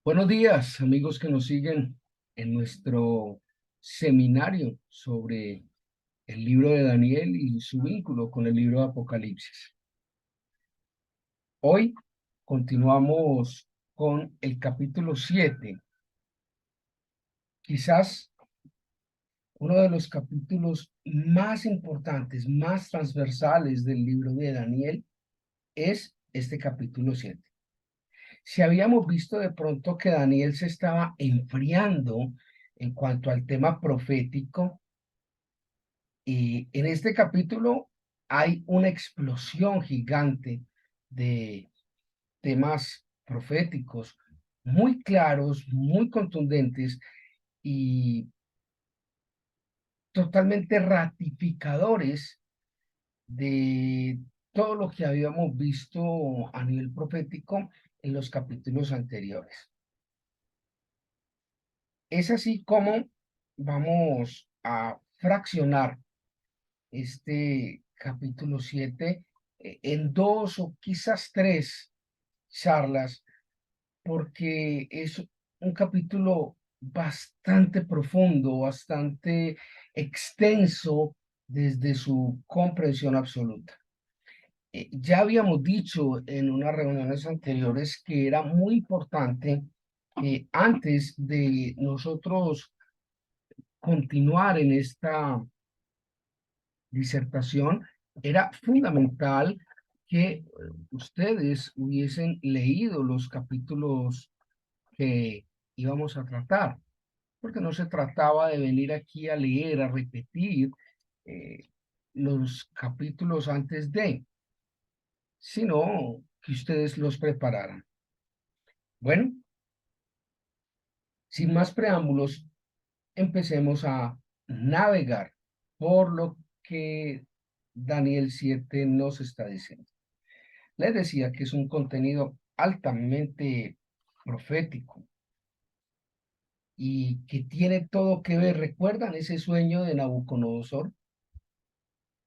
Buenos días, amigos que nos siguen en nuestro seminario sobre el libro de Daniel y su vínculo con el libro de Apocalipsis. Hoy continuamos con el capítulo 7, quizás uno de los capítulos más importantes, más transversales del libro de Daniel es este capítulo 7. Si habíamos visto de pronto que Daniel se estaba enfriando en cuanto al tema profético, y en este capítulo hay una explosión gigante de temas proféticos muy claros, muy contundentes y totalmente ratificadores de todo lo que habíamos visto a nivel profético en los capítulos anteriores. Es así como vamos a fraccionar este capítulo 7 en dos o quizás tres charlas, porque es un capítulo bastante profundo, bastante extenso desde su comprensión absoluta. Ya habíamos dicho en unas reuniones anteriores que era muy importante que antes de nosotros continuar en esta disertación, era fundamental que ustedes hubiesen leído los capítulos que íbamos a tratar, porque no se trataba de venir aquí a leer, a repetir eh, los capítulos antes de, sino que ustedes los prepararan. Bueno, sin más preámbulos, empecemos a navegar por lo que Daniel 7 nos está diciendo. Les decía que es un contenido altamente profético y que tiene todo que ver. ¿Recuerdan ese sueño de Nabucodonosor?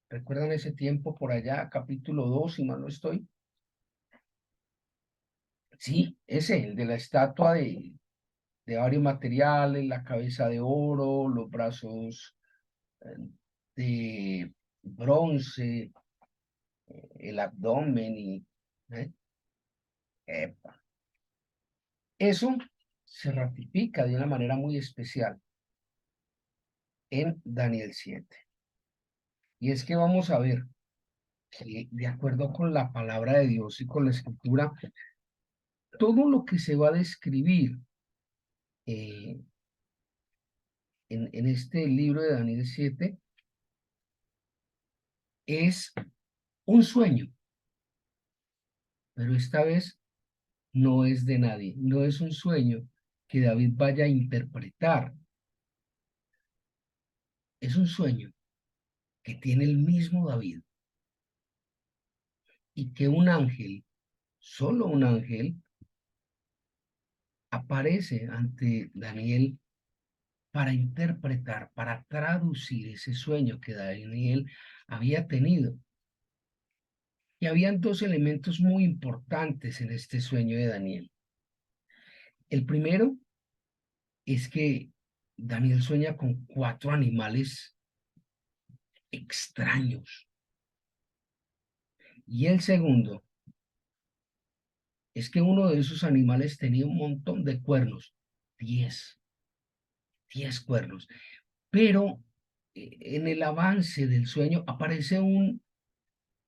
¿Recuerdan ese tiempo por allá, capítulo 2, si mal no estoy? Sí, ese, el de la estatua de varios materiales, la cabeza de oro, los brazos eh, de bronce, el abdomen y... ¿eh? Epa. Eso se ratifica de una manera muy especial en Daniel 7. Y es que vamos a ver que de acuerdo con la palabra de Dios y con la escritura, todo lo que se va a describir eh, en este libro de Daniel 7 es un sueño, pero esta vez no es de nadie, no es un sueño que David vaya a interpretar, es un sueño que tiene el mismo David y que un ángel, solo un ángel, aparece ante Daniel para interpretar, para traducir ese sueño que Daniel había tenido. Y habían dos elementos muy importantes en este sueño de Daniel. El primero es que Daniel sueña con cuatro animales extraños. Y el segundo es que uno de esos animales tenía un montón de cuernos, 10, 10 cuernos. Pero en el avance del sueño aparece un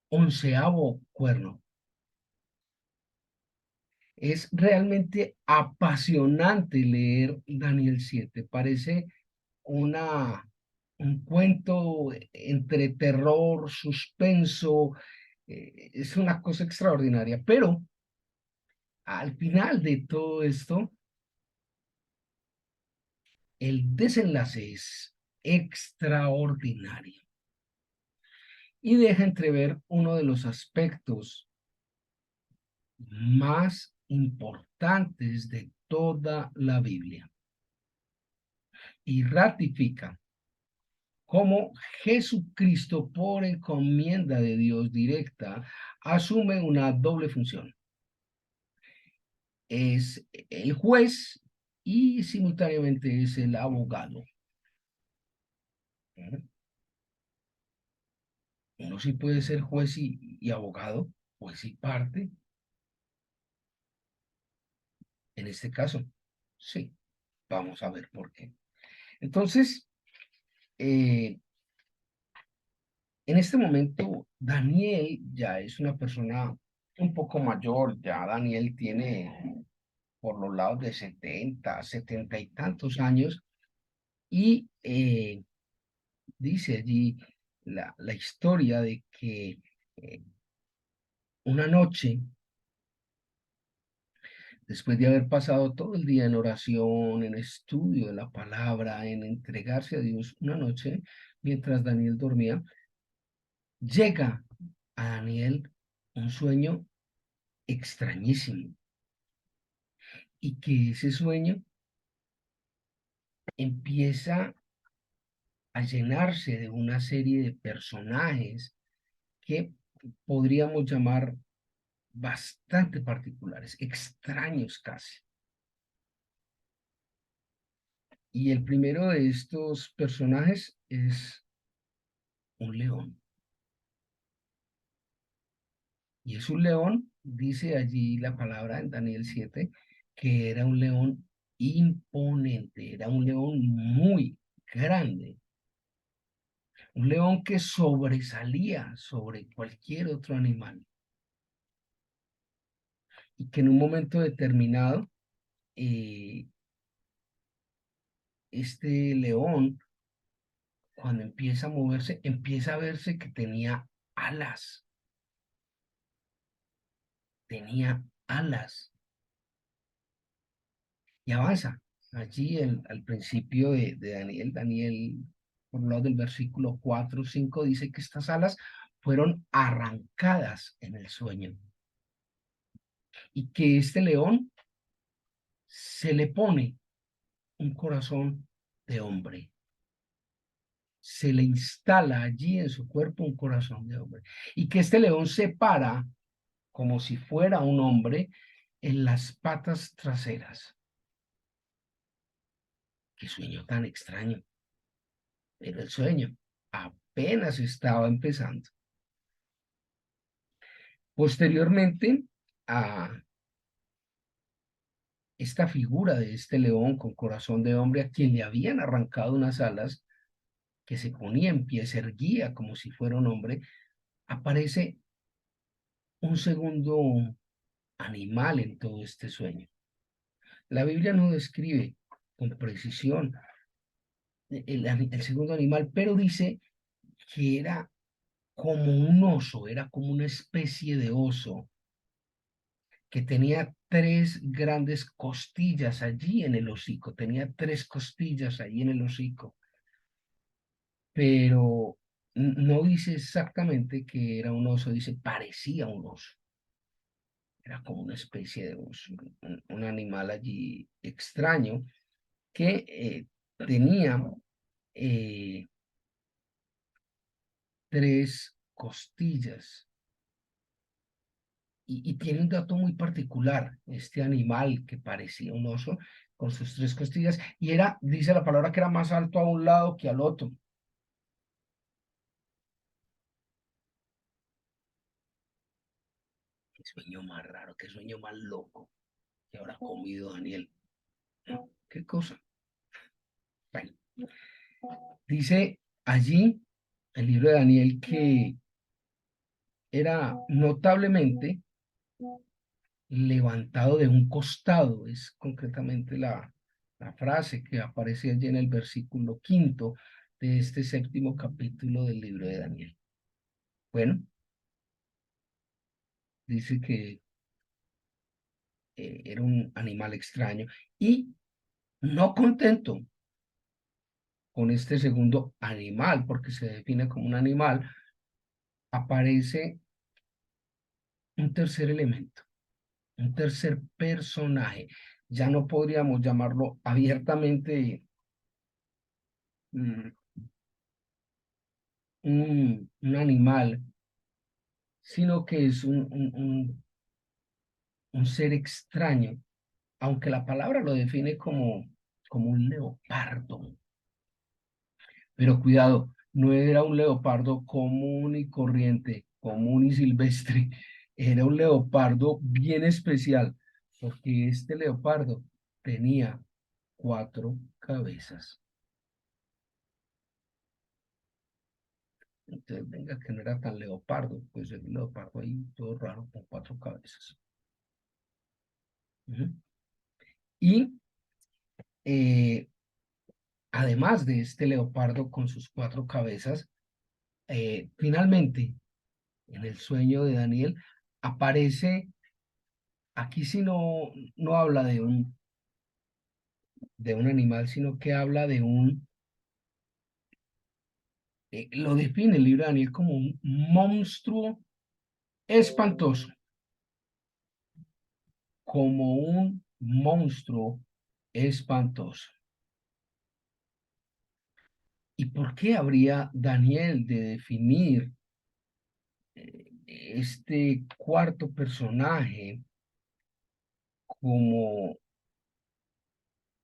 onceavo cuerno. Es realmente apasionante leer Daniel 7. Parece una, un cuento entre terror, suspenso. Es una cosa extraordinaria. Pero al final de todo esto, el desenlace es extraordinario y deja entrever uno de los aspectos más importantes de toda la Biblia y ratifica cómo Jesucristo, por encomienda de Dios directa, asume una doble función. es el juez y simultáneamente es el abogado. ¿Mm? Uno sí puede ser juez y abogado, pues sí parte, en este caso. Sí, vamos a ver por qué. Entonces, eh, en este momento, Daniel ya es una persona un poco mayor, ya Daniel tiene por los lados de 70, 70 y tantos años, y dice allí la historia de que eh, una noche, después de haber pasado todo el día en oración, en estudio de la palabra, en entregarse a Dios, una noche, mientras Daniel dormía, llega a Daniel un sueño extrañísimo y que ese sueño empieza a llenarse de una serie de personajes que podríamos llamar bastante particulares, extraños casi. Y el primero de estos personajes es un león. Y es un león, dice allí la palabra en Daniel 7, que era un león imponente, era un león muy grande, un león que sobresalía sobre cualquier otro animal y que en un momento determinado, eh, este león, cuando empieza a moverse, empieza a verse que alas, tenía alas y avanza. Allí al principio de Daniel, por lo del versículo 4 o 5, dice que estas alas fueron arrancadas en el sueño y que este león se le pone un corazón de hombre. Se le instala allí en su cuerpo un corazón de hombre. Y que este león se para como si fuera un hombre en las patas traseras. Qué sueño tan extraño. Pero el sueño apenas estaba empezando. Posteriormente a esta figura de este león con corazón de hombre a quien le habían arrancado unas alas, que se ponía en pie, se erguía como si fuera un hombre, aparece un segundo animal en todo este sueño. La Biblia no describe con precisión el segundo animal, pero dice que era como un oso, era como una especie de oso que tenía tres grandes costillas allí en el hocico, tenía tres costillas allí en el hocico, pero no dice exactamente que era un oso, dice parecía un oso, era como una especie de oso, un animal allí extraño que tenía eh, tres costillas. Y tiene un dato muy particular, este animal que parecía un oso con sus tres costillas, y era, dice la palabra, que era más alto a un lado que al otro. Qué sueño más raro, qué sueño más loco que habrá comido Daniel. ¿No? ¿Qué cosa? Bueno, dice allí el libro de Daniel que era notablemente levantado de un costado, es concretamente la frase que aparece allí en el versículo 5 de este séptimo capítulo del libro de Daniel. Bueno, dice que era un animal extraño y no contento con este segundo animal, porque se define como un animal, aparece un tercer elemento, un tercer personaje. Ya no podríamos llamarlo abiertamente mm, un animal, sino que es un ser extraño aunque la palabra lo define como un leopardo. Pero cuidado, no era un leopardo común y corriente, común y silvestre. Era un leopardo bien especial, porque este leopardo tenía 4 cabezas. Entonces, venga, que no era tan leopardo, pues el leopardo ahí todo raro con 4 cabezas. Ujú. Y eh, además de este leopardo con sus 4 cabezas, finalmente en el sueño de Daniel aparece, aquí sí no habla de un animal, sino que habla lo define el libro de Daniel como un monstruo espantoso, como un monstruo espantoso. ¿Y por qué habría Daniel de definir este cuarto personaje como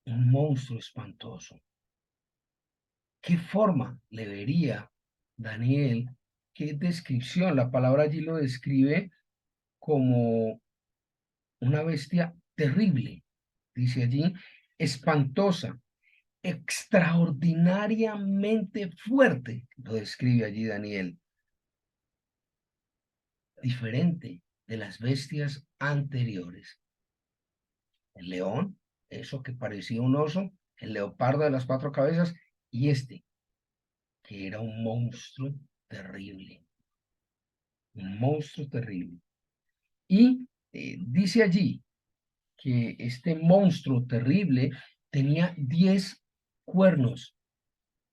un monstruo espantoso? ¿Qué forma le vería Daniel? ¿Qué descripción? La palabra allí lo describe como una bestia terrible, dice allí, espantosa, extraordinariamente fuerte, lo describe allí Daniel, diferente de las bestias anteriores. El león, eso que parecía un oso, el leopardo de las 4 cabezas, y este, que era un monstruo terrible, un monstruo terrible. Y dice allí que este monstruo terrible tenía 10 cuernos.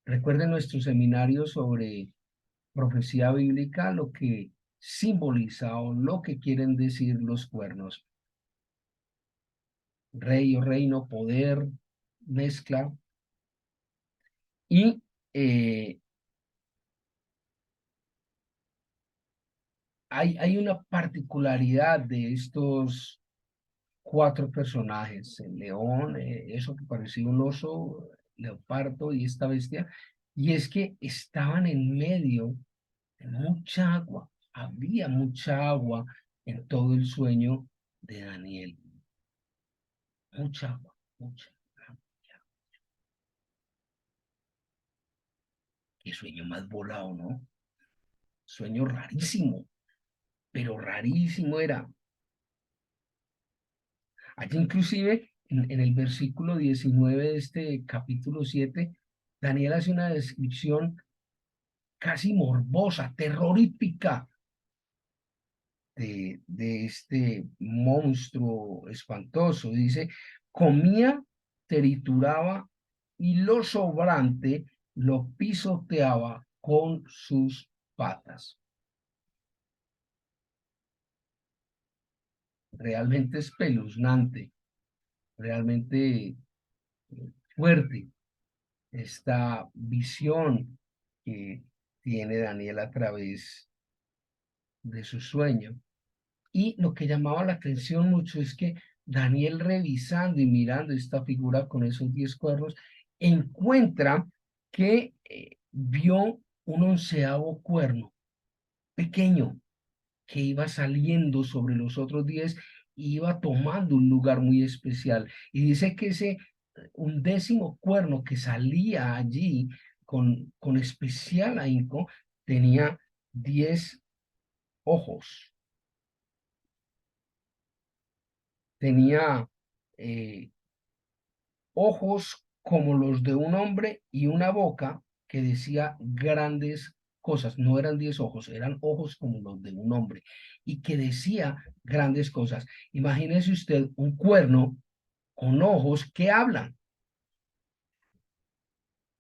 Recuerden nuestro seminario sobre profecía bíblica, lo que simboliza o lo que quieren decir los cuernos. Rey o reino, poder, mezcla. Y eh, hay una particularidad de estos 4 personajes, el león, eso que parecía un oso, leopardo y esta bestia, y es que estaban en medio de mucha agua, había mucha agua en todo el sueño de Daniel, mucha agua, mucha agua. Qué sueño más volado, ¿no? Sueño rarísimo, pero rarísimo era. Allí inclusive en el versículo 19 de este capítulo 7, Daniel hace una descripción casi morbosa, terrorífica de este monstruo espantoso. Dice, comía, trituraba y lo sobrante lo pisoteaba con sus patas. Realmente espeluznante, realmente fuerte esta visión que tiene Daniel a través de su sueño. Y lo que llamaba la atención mucho es que Daniel, revisando y mirando esta figura con esos 10 cuernos, encuentra que vio un 11º cuerno pequeño que iba saliendo sobre los otros 10 y iba tomando un lugar muy especial. Y dice que ese 11º cuerno que salía allí con especial ahínco tenía 10 ojos, tenía eh, ojos como los de un hombre y una boca que decía grandes cosas. No eran 10 ojos, eran ojos como los de un hombre y que decía grandes cosas. Imagínese usted un cuerno con ojos que hablan.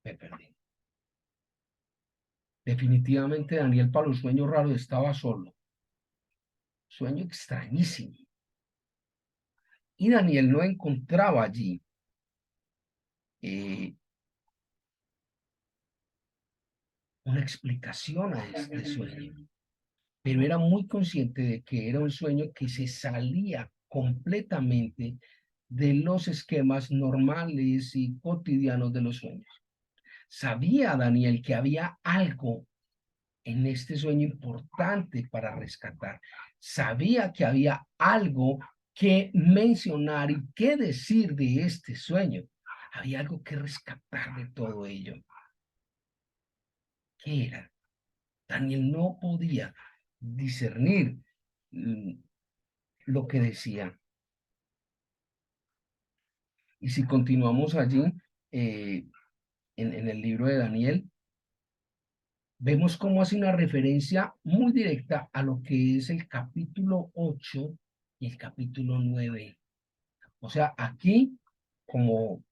Me perdí. Definitivamente Daniel para los sueños raros estaba solo. Sueño extrañísimo. Y Daniel no encontraba allí eh, una explicación a este sueño, pero era muy consciente de que era un sueño que se salía completamente de los esquemas normales y cotidianos de los sueños. Sabía Daniel que había algo en este sueño importante para rescatar. Sabía que había algo que mencionar y que decir de este sueño. Había algo que rescatar de todo ello. ¿Qué era? Daniel no podía discernir lo que decía. Y si continuamos allí, en el libro de Daniel, vemos cómo hace una referencia muy directa a lo que es el capítulo 8 y el capítulo 9. O sea, aquí, como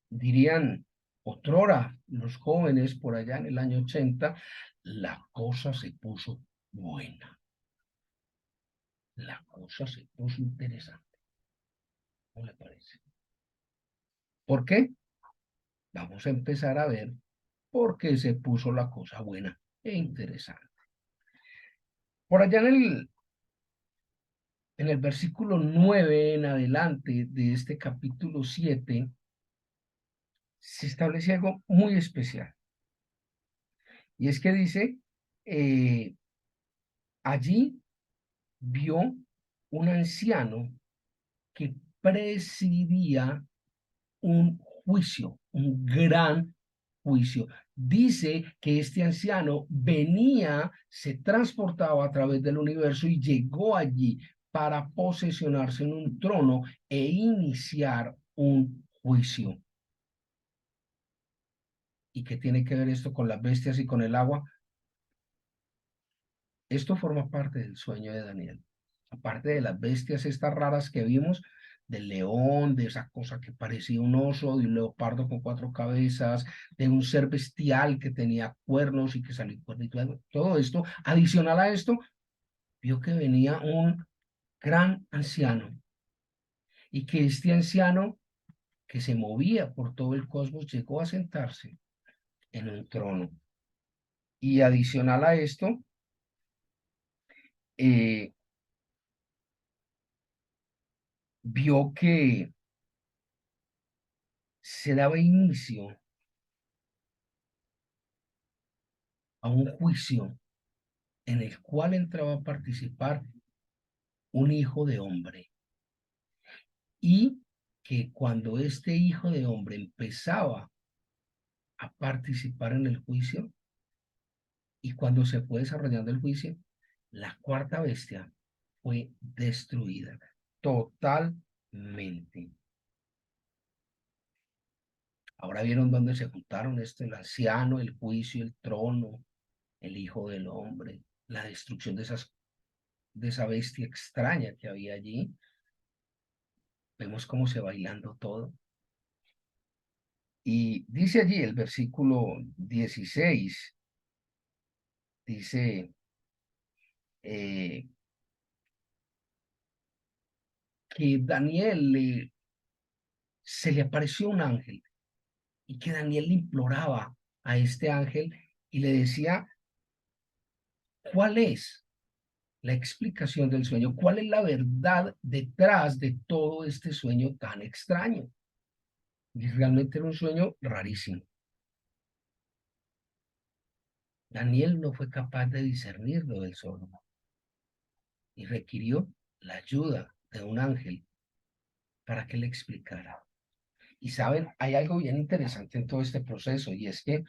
dirían otrora los jóvenes por allá en el año 80, la cosa se puso buena. La cosa se puso interesante. ¿No le parece? ¿Por qué? Vamos a empezar a ver por qué se puso la cosa buena e interesante. Por allá en el versículo 9 en adelante de este capítulo 7, se establece algo muy especial. Y es que dice, allí vio un anciano que presidía un juicio, un gran juicio. Dice que este anciano venía, se transportaba a través del universo y llegó allí para posesionarse en un trono e iniciar un juicio. ¿Y qué tiene que ver esto con las bestias y con el agua? Esto forma parte del sueño de Daniel. Aparte de las bestias estas raras que vimos, del león, de esa cosa que parecía un oso, de un leopardo con 4 cabezas, de un ser bestial que tenía cuernos y que salió cuernito, todo esto, adicional a esto, vio que venía un gran anciano y que este anciano que se movía por todo el cosmos llegó a sentarse en un trono. Y adicional a esto, eh, vio que se daba inicio a un juicio en el cual entraba a participar un hijo de hombre, y que cuando este hijo de hombre empezaba a participar en el juicio y cuando se fue desarrollando el juicio, la cuarta bestia fue destruida totalmente. Ahora vieron dónde se juntaron el anciano, el juicio, el trono, el hijo del hombre, la destrucción de esa bestia extraña que había allí. Vemos cómo se va hilando todo. Y dice allí el versículo 16, dice que se le apareció un ángel y que Daniel le imploraba a este ángel y le decía, ¿cuál es la explicación del sueño? ¿Cuál es la verdad detrás de todo este sueño tan extraño? Y realmente era un sueño rarísimo. Daniel no fue capaz de discernirlo del sueño y requirió la ayuda de un ángel para que le explicara. Y saben, hay algo bien interesante en todo este proceso, y es que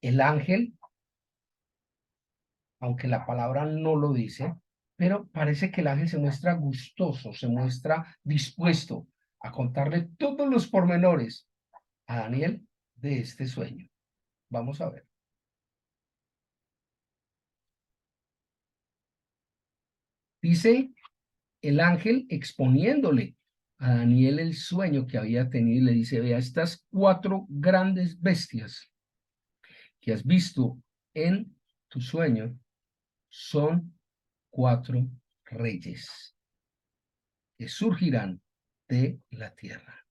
el ángel, aunque la palabra no lo dice, pero parece que el ángel se muestra gustoso, se muestra dispuesto a contarle todos los pormenores a Daniel de este sueño. Vamos a ver. Dice el ángel exponiéndole a Daniel el sueño que había tenido y le dice, vea, estas 4 grandes bestias que has visto en tu sueño son 4 reyes que surgirán de la tierra.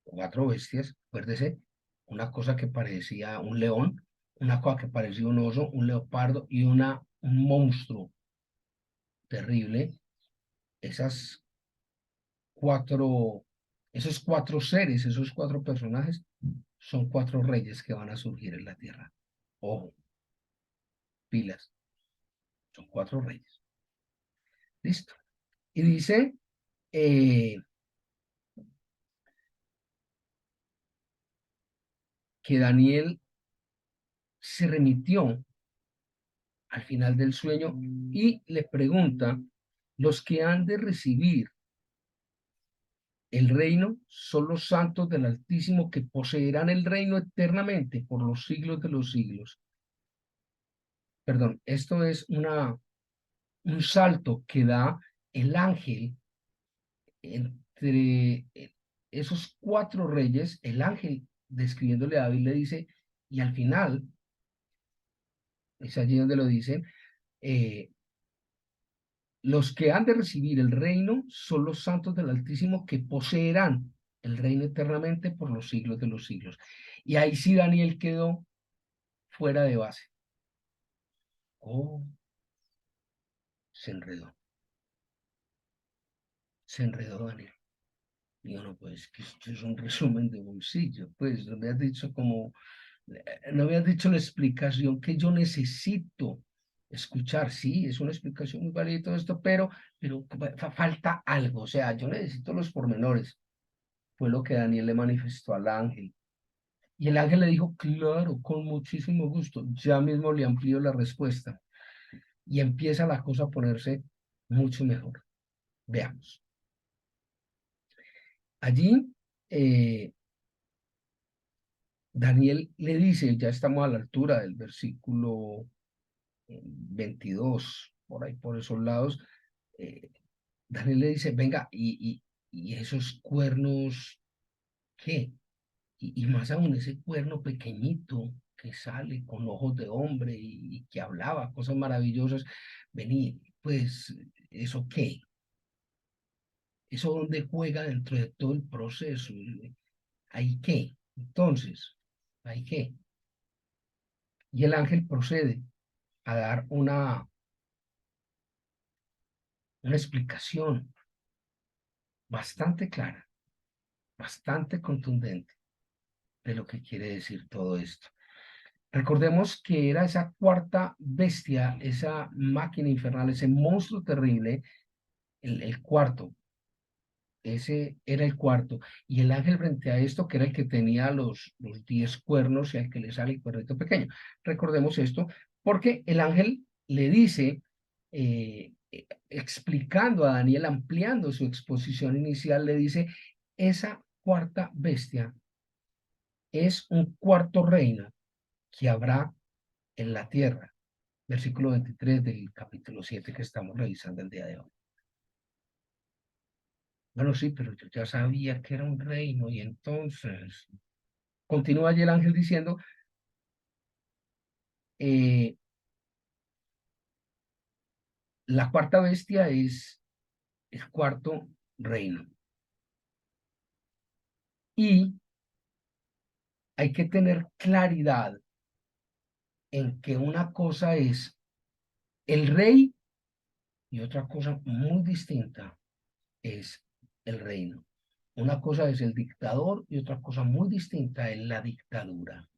4 bestias, acuérdese, una cosa que parecía un león, una cosa que parecía un oso, un leopardo y un monstruo terrible. Esas esos cuatro seres, esos cuatro personajes, son cuatro reyes que van a surgir en la tierra. Ojo, pilas, son cuatro reyes. Listo. Y dice eh, que Daniel se remitió al final del sueño y le pregunta, los que han de recibir el reino son los santos del Altísimo que poseerán el reino eternamente por los siglos de los siglos. Perdón, esto es un salto que da el ángel entre esos cuatro reyes. El ángel, describiéndole a David, le dice, y al final, es allí donde lo dicen, eh, los que han de recibir el reino son los santos del Altísimo que poseerán el reino eternamente por los siglos de los siglos. Y ahí sí Daniel quedó fuera de base. Oh, se enredó. Se enredó Daniel. Y no, pues que esto es un resumen de bolsillo. Pues no me has dicho como, no me has dicho la explicación que yo necesito escuchar. Sí, es una explicación muy válida y todo esto, pero falta algo. O sea, yo necesito los pormenores. Fue lo que Daniel le manifestó al ángel. Y el ángel le dijo, claro, con muchísimo gusto. Ya mismo le amplió la respuesta. Y empieza la cosa a ponerse mucho mejor. Veamos. Allí, Daniel le dice, ya estamos a la altura del versículo 22, por ahí por esos lados. eh, Daniel le dice, venga, y esos cuernos, ¿qué? Y más aún ese cuerno pequeñito que sale con ojos de hombre y que hablaba cosas maravillosas, vení, pues, ¿eso qué? ¿Eso dónde juega dentro de todo el proceso? ¿Hay qué? Entonces, ¿hay qué? Y el ángel procede a dar una explicación bastante clara, bastante contundente de lo que quiere decir todo esto. Recordemos que era esa cuarta bestia, esa máquina infernal, ese monstruo terrible, el cuarto, ese era el cuarto. Y el ángel frente a esto, que era el que tenía los 10 cuernos y al que le sale el cuernito pequeño. Recordemos esto, porque el ángel le dice, explicando a Daniel, ampliando su exposición inicial, le dice, esa cuarta bestia es un cuarto reino que habrá en la tierra. Versículo 23 del capítulo 7 que estamos revisando el día de hoy. Bueno, sí, pero yo ya sabía que era un reino y entonces continúa allí el ángel diciendo, eh, la cuarta bestia es el cuarto reino. Y hay que tener claridad en que una cosa es el rey y otra cosa muy distinta es el reino. Una cosa es el dictador y otra cosa muy distinta es la dictadura.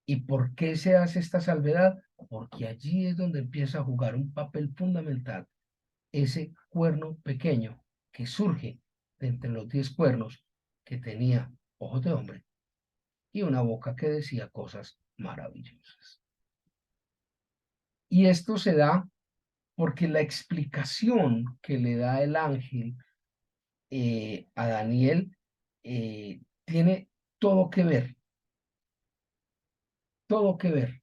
¿Y por qué se hace esta salvedad? Porque allí es donde empieza a jugar un papel fundamental ese cuerno pequeño que surge de entre los 10 cuernos que tenía ojos de hombre y una boca que decía cosas maravillosas. Y esto se da porque la explicación que le da el ángel a Daniel tiene todo que ver, todo que ver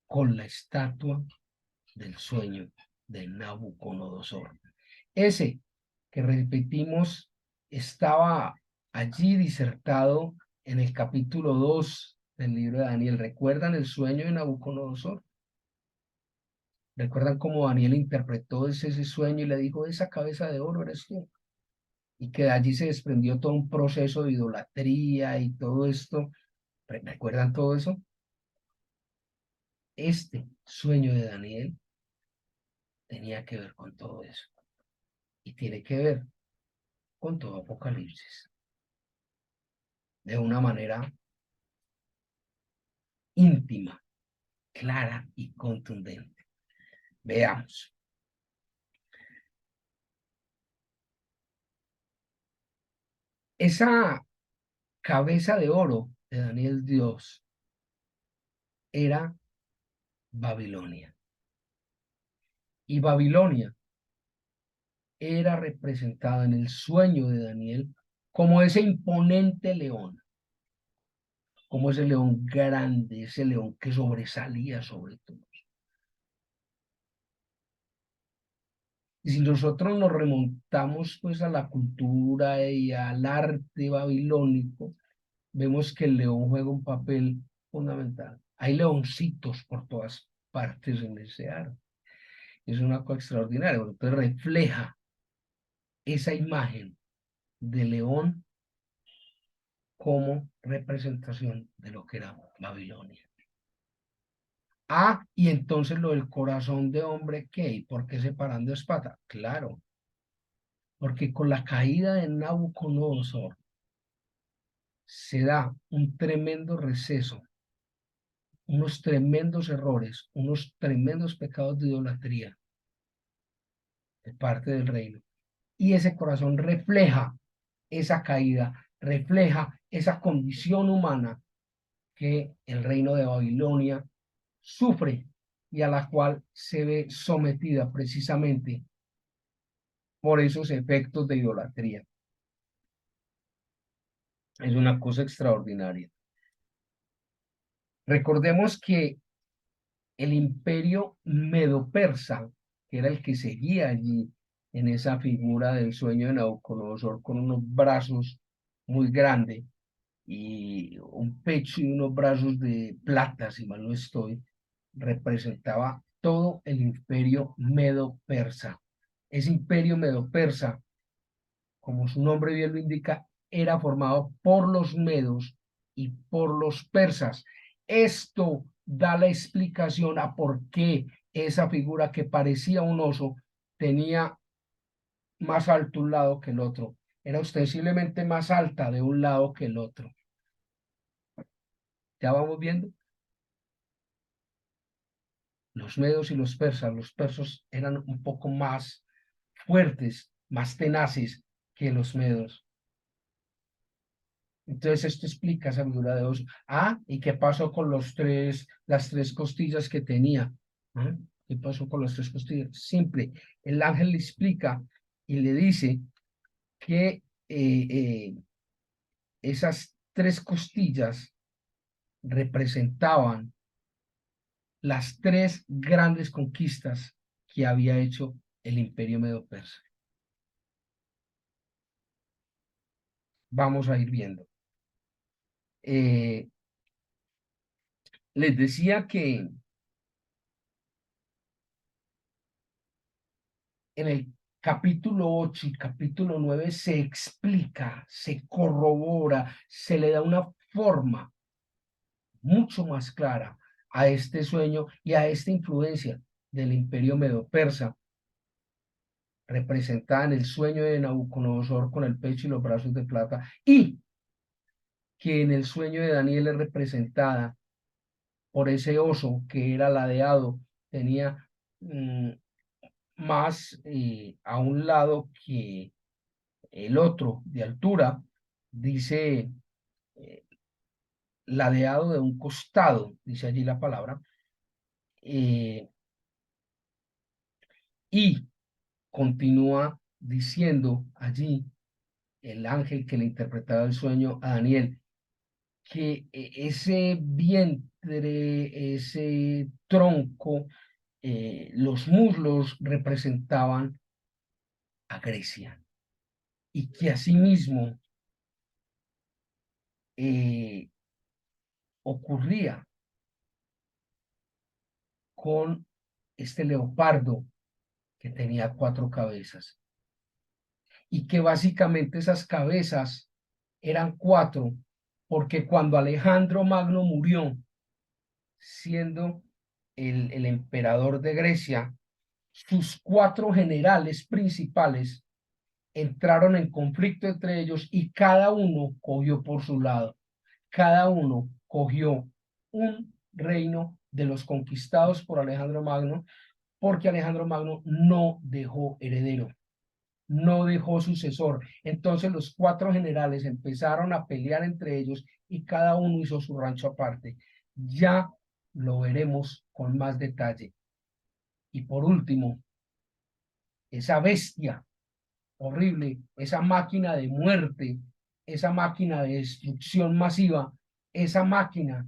con la estatua del sueño de Nabucodonosor. Ese que repetimos estaba allí disertado en el capítulo 2 del libro de Daniel. ¿Recuerdan el sueño de Nabucodonosor? ¿Recuerdan cómo Daniel interpretó ese sueño y le dijo, esa cabeza de oro eres tú? Y que de allí se desprendió todo un proceso de idolatría y todo esto. ¿Recuerdan todo eso? Este sueño de Daniel tenía que ver con todo eso. y tiene que ver con todo Apocalipsis de una manera íntima, clara y contundente. Veamos. Esa cabeza de oro de Daniel Dios era Babilonia. Y Babilonia era representada en el sueño de Daniel como ese imponente león, como ese león grande, ese león que sobresalía sobre todo. Y si nosotros nos remontamos pues a la cultura y al arte babilónico, vemos que el león juega un papel fundamental. Hay leoncitos por todas partes en ese arte. Es una cosa extraordinaria, porque refleja esa imagen de león como representación de lo que era Babilonia. Ah, y entonces lo del corazón de hombre, ¿qué? ¿Y por qué separando espata? Claro, porque con la caída de Nabucodonosor se da un tremendo receso, unos tremendos errores, unos tremendos pecados de idolatría de parte del reino. Y ese corazón refleja esa caída, refleja esa condición humana que el reino de Babilonia sufre y a la cual se ve sometida precisamente por esos efectos de idolatría. Es una cosa extraordinaria. Recordemos que el imperio medo-persa, que era el que seguía allí en esa figura del sueño de Nabucodonosor con unos brazos muy grandes y un pecho y unos brazos de plata, si mal no estoy, representaba todo el imperio medo-persa. Ese imperio medo-persa, como su nombre bien lo indica, era formado por los medos y por los persas. Esto da la explicación a por qué esa figura que parecía un oso tenía más alto un lado que el otro. Era ostensiblemente más alta de un lado que el otro. Ya vamos viendo. Los medos y los persas eran un poco más fuertes, más tenaces que los medos. Entonces esto explica esa figura de oso. Ah, ¿y qué pasó con las tres costillas que tenía? ¿Ah? ¿Qué pasó con las tres costillas? Simple, el ángel le explica y le dice que esas tres costillas representaban las tres grandes conquistas que había hecho el imperio medo-persa. Vamos a ir viendo. Eh, les decía que en el capítulo 8 y capítulo 9 se explica, se corrobora, se le da una forma mucho más clara a este sueño y a esta influencia del imperio medo-persa, representada en el sueño de Nabucodonosor con el pecho y los brazos de plata, y que en el sueño de Daniel es representada por ese oso que era ladeado, tenía más a un lado que el otro de altura, dice ladeado de un costado, dice allí la palabra, eh, y continúa diciendo allí el ángel que le interpretaba el sueño a Daniel, que ese vientre, ese tronco, los muslos representaban a Grecia y que asimismo eh, ocurría con este leopardo que tenía cuatro cabezas y que básicamente esas cabezas eran cuatro porque cuando Alejandro Magno murió siendo el emperador de Grecia, sus cuatro generales principales entraron en conflicto entre ellos y cada uno cogió por su lado. Cada uno cogió un reino de los conquistados por Alejandro Magno, porque Alejandro Magno no dejó heredero, no dejó sucesor. Entonces los cuatro generales empezaron a pelear entre ellos y cada uno hizo su rancho aparte. Ya lo veremos con más detalle. Y por último, esa bestia horrible, esa máquina de muerte, esa máquina de destrucción masiva, esa máquina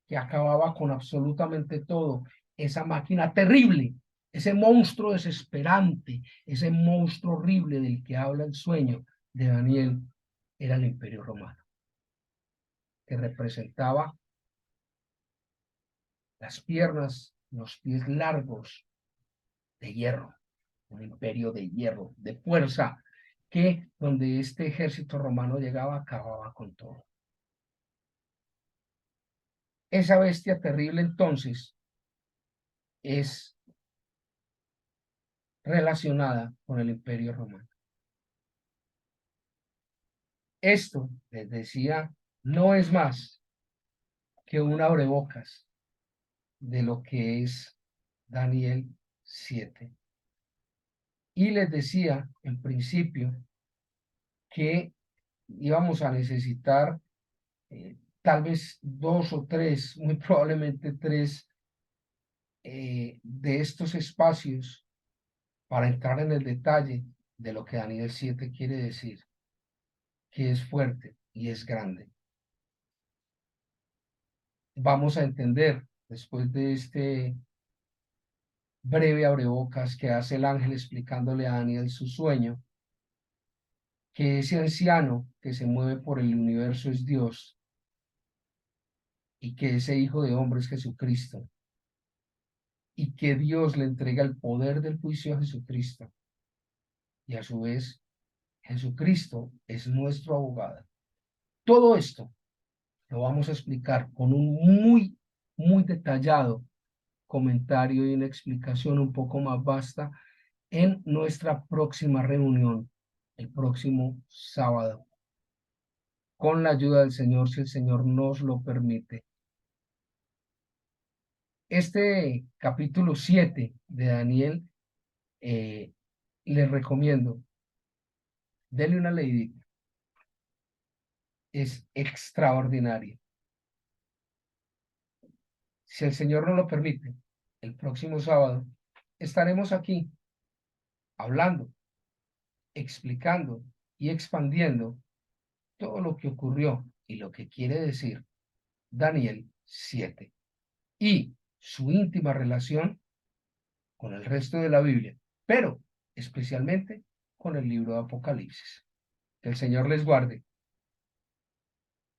que acababa con absolutamente todo, esa máquina terrible, ese monstruo desesperante, ese monstruo horrible del que habla el sueño de Daniel, era el Imperio Romano, que representaba las piernas, los pies largos de hierro, un imperio de hierro, de fuerza, que donde este ejército romano llegaba, acababa con todo. Esa bestia terrible entonces es relacionada con el imperio romano. Esto, les decía, no es más que un abrebocas de lo que es Daniel 7. Y les decía en principio que íbamos a necesitar tal vez dos o tres, muy probablemente tres de estos espacios para entrar en el detalle de lo que Daniel 7 quiere decir, que es fuerte y es grande. Vamos a entender, después de este breve abrebocas que hace el ángel explicándole a Daniel su sueño, que ese anciano que se mueve por el universo es Dios y que ese Hijo de hombre es Jesucristo y que Dios le entrega el poder del juicio a Jesucristo y a su vez Jesucristo es nuestro abogado. Todo esto lo vamos a explicar con un muy detallado comentario y una explicación un poco más vasta en nuestra próxima reunión, el próximo sábado, con la ayuda del Señor, si el Señor nos lo permite. Este capítulo 7 de Daniel, les recomiendo, denle una leidita, es extraordinario. Si el Señor nos lo permite, el próximo sábado estaremos aquí hablando, explicando y expandiendo todo lo que ocurrió y lo que quiere decir Daniel 7 y su íntima relación con el resto de la Biblia, pero especialmente con el libro de Apocalipsis. Que el Señor les guarde.